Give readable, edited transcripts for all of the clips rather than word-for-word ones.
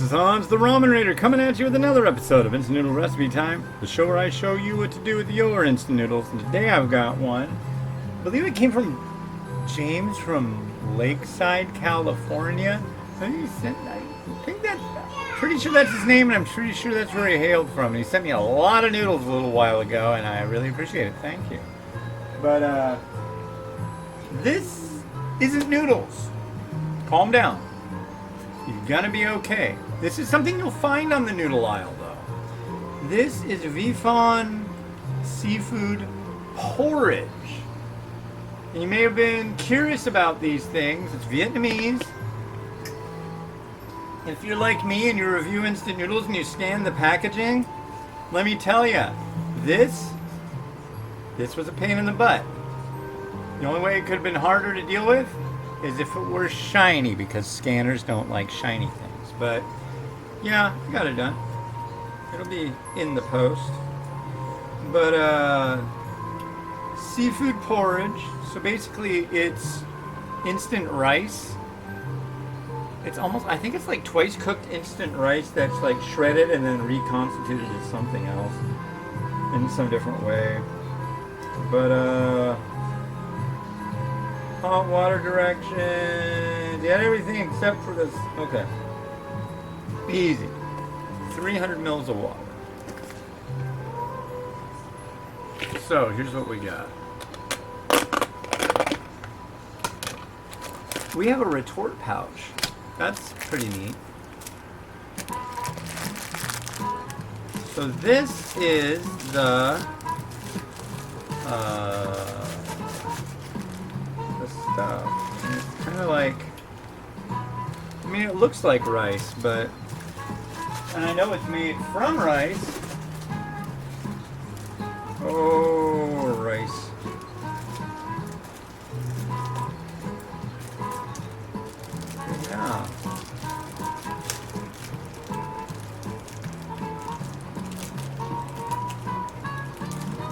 is Hans, the Ramen Raider, coming at you with another episode of Instant Noodle Recipe Time, the show where I show you what to do with your instant noodles. And today I've got one. I believe it came from James from Lakeside, California. I think that's, pretty sure that's his name, and I'm pretty sure that's where he hailed from. And he sent me a lot of noodles a little while ago, and I really appreciate it. Thank you. But this isn't noodles. Calm down. You're gonna be okay. This is something you'll find on the noodle aisle, though. This is Vifon seafood porridge. And you may have been curious about these things. It's Vietnamese. If you're like me and you review instant noodles and you scan the packaging, let me tell you, this was a pain in the butt. The only way it could have been harder to deal with is if it were shiny, because scanners don't like shiny things. But yeah, I got it done. It'll be in the post. But seafood porridge. So basically it's instant rice. It's almost, I think it's like twice cooked instant rice that's like shredded and then reconstituted as something else in some different way. But hot water directions. You had everything except for this. Okay. Easy. 300 mils of water. So here's what we got. We have a retort pouch. That's pretty neat. So this is the stuff. And it's kind of like, I mean, it looks like rice, but, and I know it's made from rice. Oh, rice. Yeah.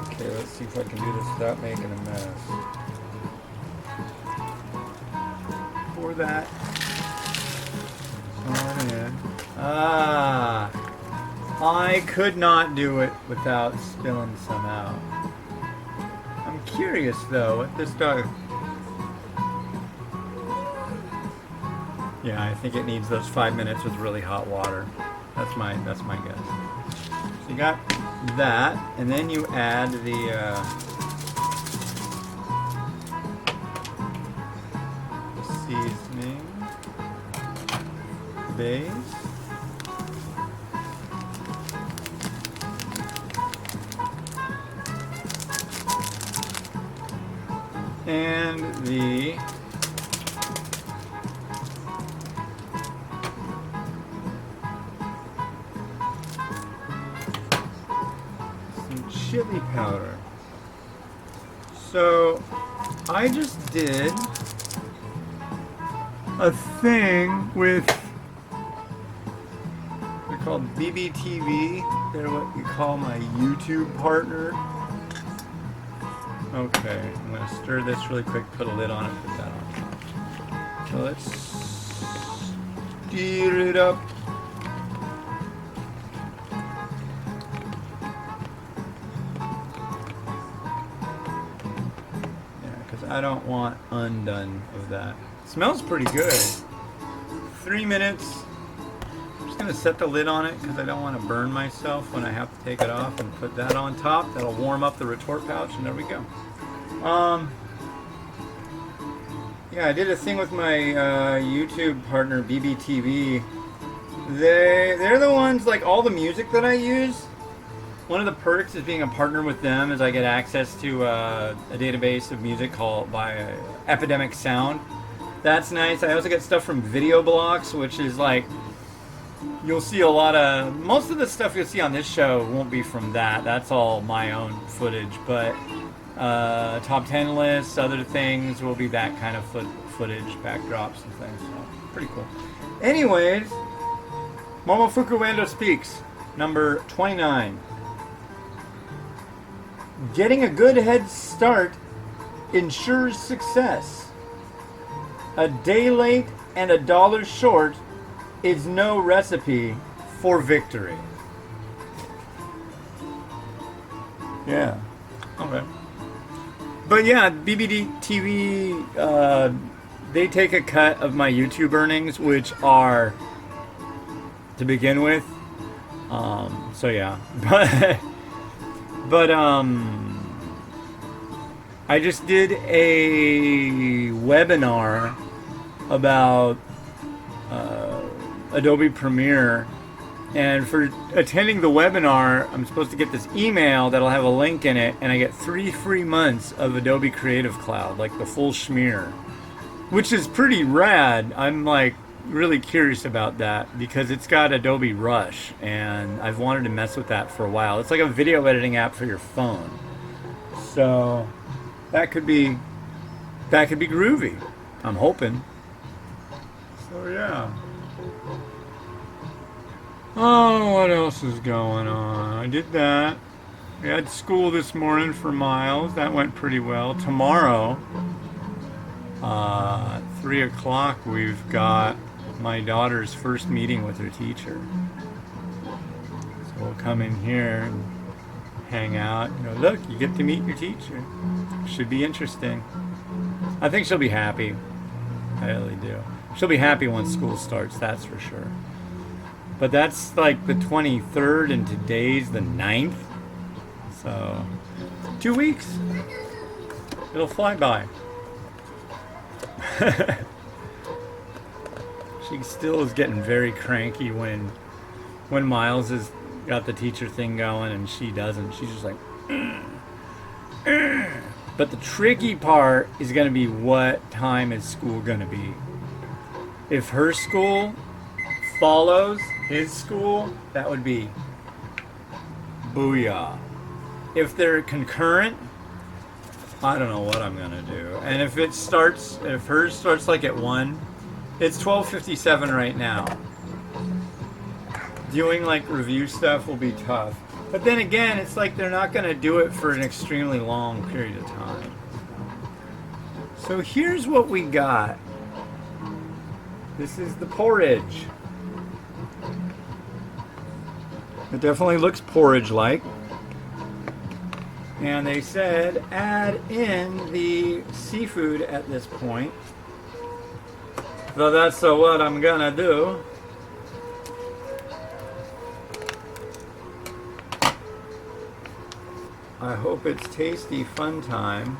Okay, let's see if I can do this without making a mess. Pour that on in. Ah, I could not do it without spilling some out. I'm curious though what this does. Yeah, I think it needs those 5 minutes with really hot water. That's my guess. So you got that, and then you add the seasoning base. And the some chili powder. So I just did a thing with, they're called BBTV. They're what you call my YouTube partner. Okay, I'm going to stir this really quick, put a lid on it, put that on top. So let's stir it up. Yeah, because I don't want undone of that. It smells pretty good. 3 minutes. I'm just going to set the lid on it because I don't want to burn myself when I have to take it off, and put that on top. That'll warm up the retort pouch, and there we go. Yeah, I did a thing with my YouTube partner, BBTV. They're the ones, like, all the music that I use. One of the perks is being a partner with them is I get access to a database of music called by Epidemic Sound. That's nice. I also get stuff from Video Blocks, which is like, you'll see a lot of, most of the stuff you'll see on this show won't be from that. That's all my own footage, but top 10 lists, other things will be that kind of footage, backdrops and things. So, pretty cool. Anyways, Momofuku Wando Speaks, number 29. Getting a good head start ensures success. A day late and a dollar short is no recipe for victory. Yeah. Okay. But yeah, BBD TV, they take a cut of my YouTube earnings, which are, to begin with. So yeah. But I just did a webinar about Adobe Premiere, and for attending the webinar, I'm supposed to get this email that'll have a link in it, and I get 3 free months of Adobe Creative Cloud, like the full schmear, which is pretty rad. I'm like really curious about that because it's got Adobe Rush, and I've wanted to mess with that for a while. It's like a video editing app for your phone, so that could be groovy. I'm hoping. So yeah. Oh, what else is going on? I did that. We had school this morning for Miles. That went pretty well. Tomorrow, 3 o'clock, we've got my daughter's first meeting with her teacher. So we'll come in here and hang out. You know, look, you get to meet your teacher. Should be interesting. I think she'll be happy. I really do. She'll be happy once school starts, that's for sure. But that's like the 23rd, and today's the 9th. So, 2 weeks. It'll fly by. She still is getting very cranky when Miles has got the teacher thing going and she doesn't. She's just like, But the tricky part is going to be, what time is school going to be? If her school follows his school, that would be booyah. If they're concurrent, I don't know what I'm gonna do. And if hers starts like at 1, it's 12:57 right now. Doing like review stuff will be tough. But then again, it's like they're not gonna do it for an extremely long period of time. So here's what we got. This is the porridge. It definitely looks porridge-like. And they said add in the seafood at this point. So that's what I'm gonna do. I hope it's tasty fun time.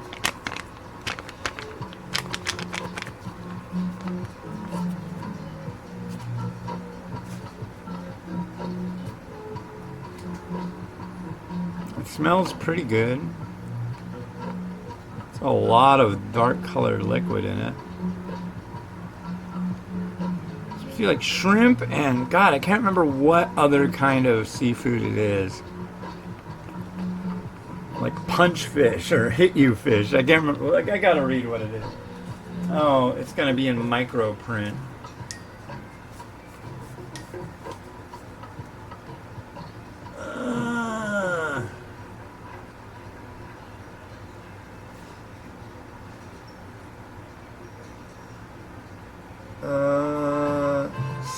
Smells pretty good. It's a lot of dark colored liquid in it. I feel like shrimp and, God, I can't remember what other kind of seafood it is. Like punch fish or hit you fish. I can't remember. Like, I gotta read what it is. Oh, it's gonna be in micro print.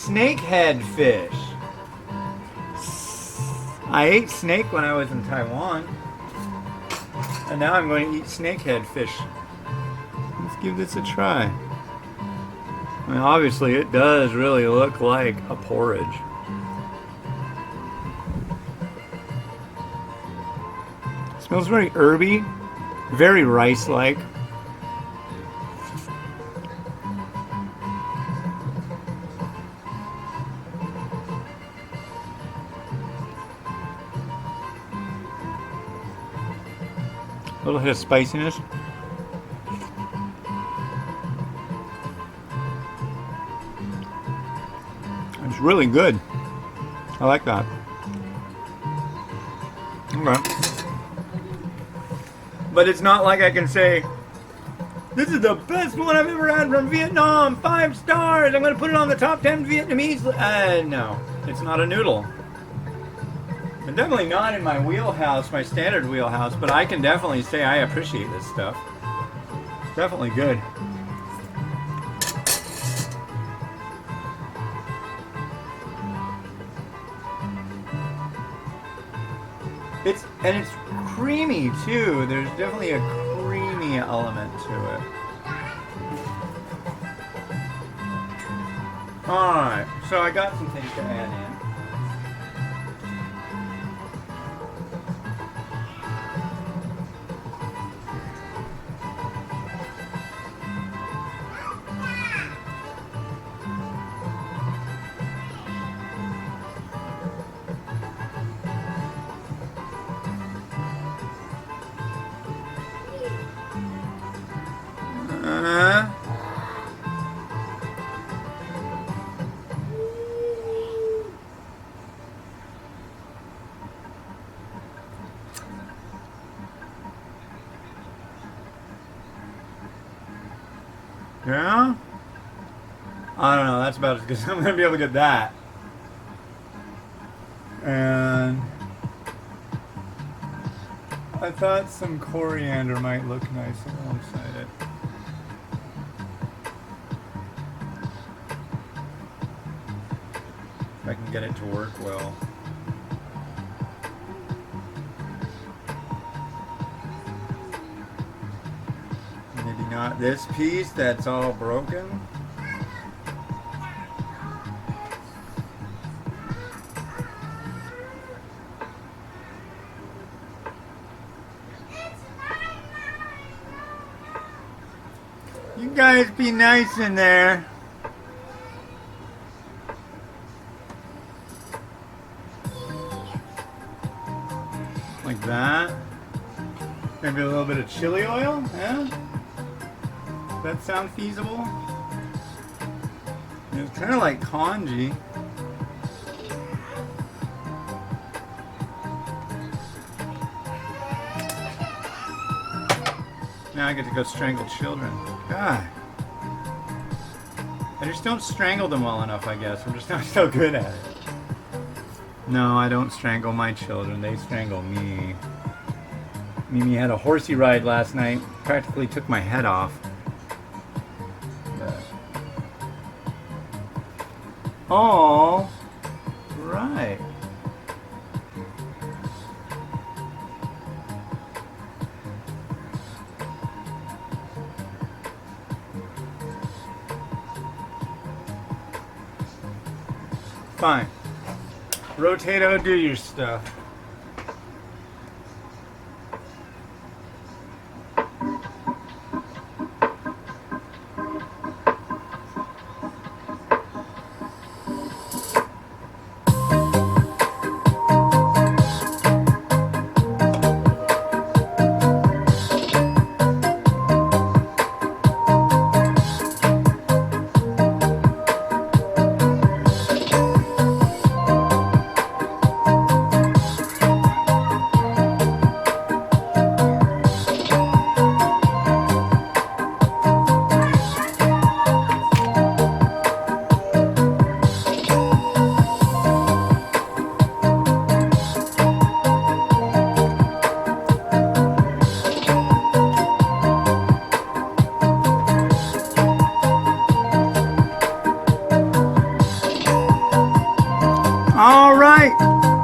Snakehead fish. I ate snake when I was in Taiwan, and now I'm going to eat snakehead fish. Let's give this a try. I mean, obviously it does really look like a porridge. It smells very herby, very rice-like. A little hit of spiciness. It's really good. I like that. Okay. But it's not like I can say, this is the best one I've ever had from Vietnam. 5 stars. I'm going to put it on the top 10 Vietnamese. No, it's not a noodle. And definitely not in my wheelhouse, my standard wheelhouse, but I can definitely say I appreciate this stuff. Definitely good. It's creamy too. There's definitely a creamy element to it. Alright, so I got some things to add in. Yeah? I don't know, that's about as good as I'm going to be able to get that. And I thought some coriander might look nice alongside it. If I can get it to work well. Maybe not this piece that's all broken. You guys be nice in there. Like that. Maybe a little bit of chili oil, yeah? Does that sound feasible? It's kind of like congee. Now I get to go strangle children. God. I just don't strangle them well enough, I guess. I'm just not so good at it. No, I don't strangle my children. They strangle me. Mimi had a horsey ride last night. Practically took my head off. All right. Fine. Rotato, do your stuff. Alright,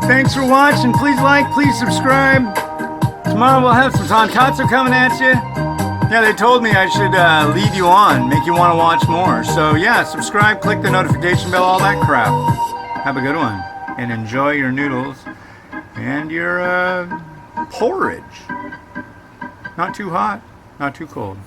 thanks for watching. Please like, please subscribe. Tomorrow we'll have some tonkatsu coming at you. Yeah, they told me I should lead you on, make you want to watch more. So yeah, subscribe, click the notification bell, all that crap. Have a good one, and enjoy your noodles and your porridge. Not too hot, not too cold.